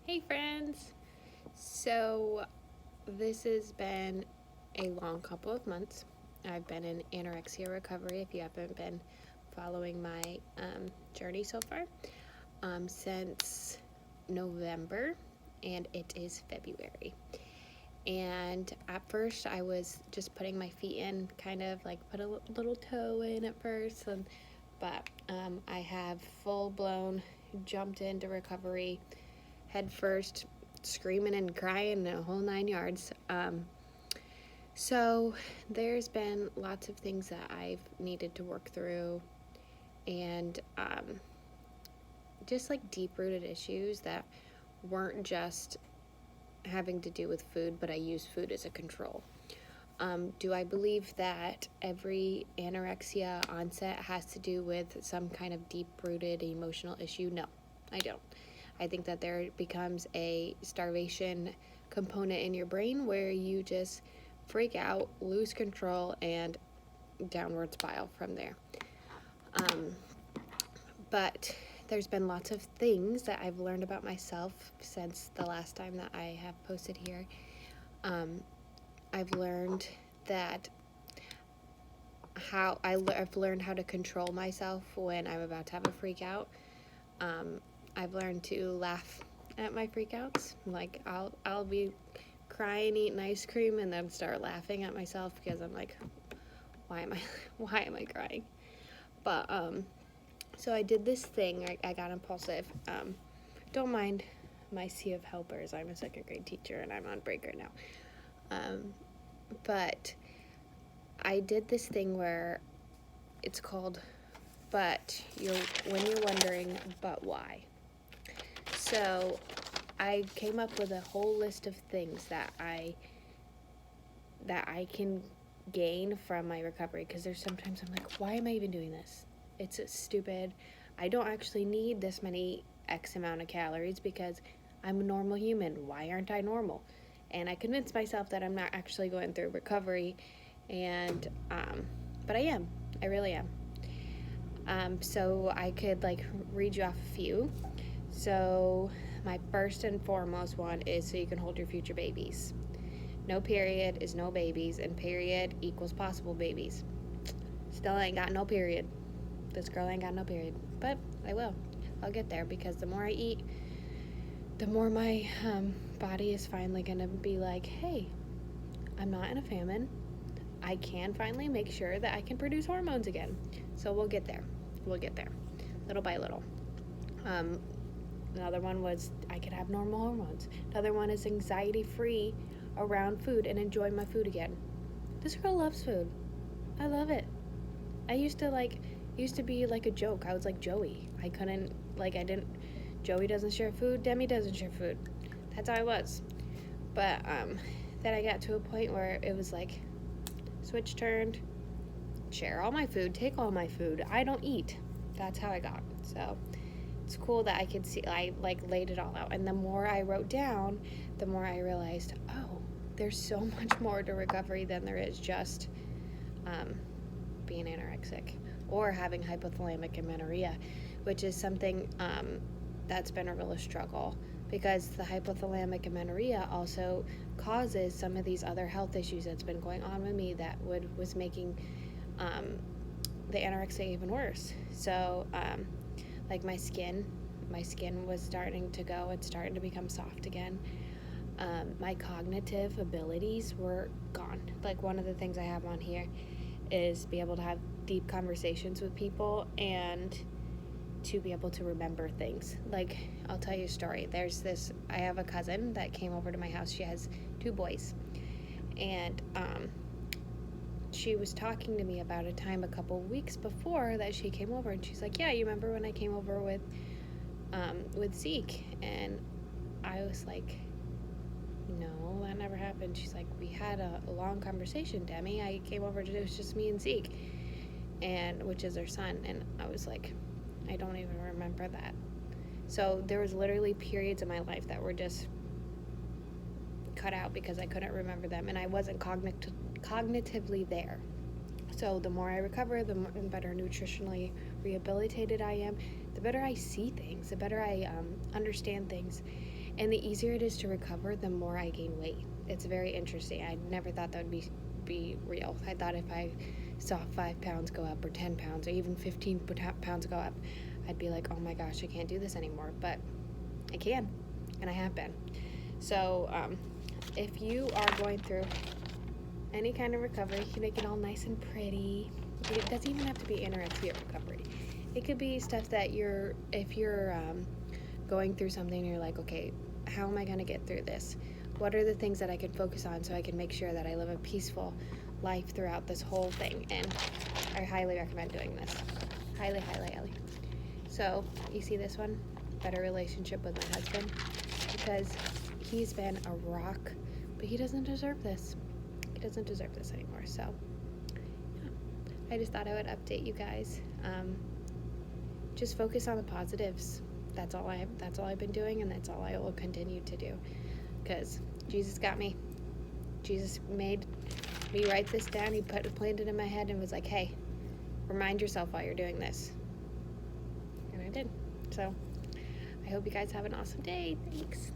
Hey friends! So, this has been a long couple of months. I've been in anorexia recovery, if you haven't been following my journey so far, since November, and it is February. And at first, I was just putting my feet in, kind of like put a little toe in at first, but I have full blown jumped into recovery head first, screaming and crying the whole 9 yards. So there's been lots of things that I've needed to work through, and just like deep rooted issues that weren't just having to do with food, but I use food as a control. Do I believe that every anorexia onset has to do with some kind of deep rooted emotional issue? No, I don't. I think that there becomes a starvation component in your brain where you just freak out, lose control, and downward spiral from there. But there's been lots of things that I've learned about myself since the last time that I have posted here. I've learned that I've learned how to control myself when I'm about to have a freak out. I've learned to laugh at my freakouts. Like I'll be crying, eating ice cream, and then start laughing at myself because I'm like, why am I crying? But so I did this thing. I got impulsive. Don't mind my sea of helpers. I'm a second grade teacher and I'm on break right now. But I did this thing where it's called when you're wondering, but why? So I came up with a whole list of things that I can gain from my recovery, because there's sometimes I'm like, why am I even doing this? It's stupid. I don't actually need this many X amount of calories because I'm a normal human. Why aren't I normal? And I convinced myself that I'm not actually going through recovery, and but I am. I really am. So I could read you off a few. So my first and foremost one is so you can hold your future babies. No period is no babies, and period equals possible babies. Still ain't got no period. This girl ain't got no period. But I will. I'll get there, because the more I eat, the more my body is finally going to be like, hey, I'm not in a famine. I can finally make sure that I can produce hormones again. So we'll get there. We'll get there. Little by little. Another one was I could have normal hormones. Another one is anxiety-free around food and enjoy my food again. This girl loves food. I love it. I used to be like a joke. I was like Joey. Joey doesn't share food, Demi doesn't share food. That's how I was. But then I got to a point where it was like, switch turned, share all my food, take all my food. I don't eat. That's how I got. So it's cool that I could see, I laid it all out. And the more I wrote down, the more I realized, oh, there's so much more to recovery than there is just being anorexic or having hypothalamic amenorrhea, which is something that's been a real struggle, because the hypothalamic amenorrhea also causes some of these other health issues that's been going on with me that was making the anorexia even worse. So my skin was starting to go and starting to become soft again. My cognitive abilities were gone. Like, one of the things I have on here is be able to have deep conversations with people and to be able to remember things. Like, I'll tell you a story. I have a cousin that came over to my house. She has 2 boys. And she was talking to me about a time a couple weeks before that she came over, and she's like, yeah, you remember when I came over with Zeke? And I was like, no, that never happened. She's like, we had a long conversation, Demi. I came over it was just me and Zeke, and which is her son. And I was like, I don't even remember that. So there was literally periods of my life that were just cut out because I couldn't remember them, and I wasn't cognitively there. So the more I recover, the better nutritionally rehabilitated I am, the better I see things, the better I understand things. And the easier it is to recover, the more I gain weight. It's very interesting. I never thought that would be real. I thought if I saw 5 pounds go up, or 10 pounds, or even 15 pounds go up, I'd be like, oh my gosh, I can't do this anymore. But I can, and I have been. So if you are going through any kind of recovery, you can make it all nice and pretty. It doesn't even have to be anorexia recovery. It could be stuff that if you're going through something and you're like, okay, how am I going to get through this? What are the things that I can focus on so I can make sure that I live a peaceful life throughout this whole thing? And I highly recommend doing this. Highly, highly, highly. So, you see this one? Better relationship with my husband. Because he's been a rock, but he doesn't deserve this. He doesn't deserve this anymore. So, yeah. I just thought I would update you guys. Just focus on the positives. That's all I've been doing, and that's all I will continue to do. Because Jesus got me. Jesus made me write this down. He planted it in my head and was like, hey, remind yourself while you're doing this. And I did. So I hope you guys have an awesome day. Thanks.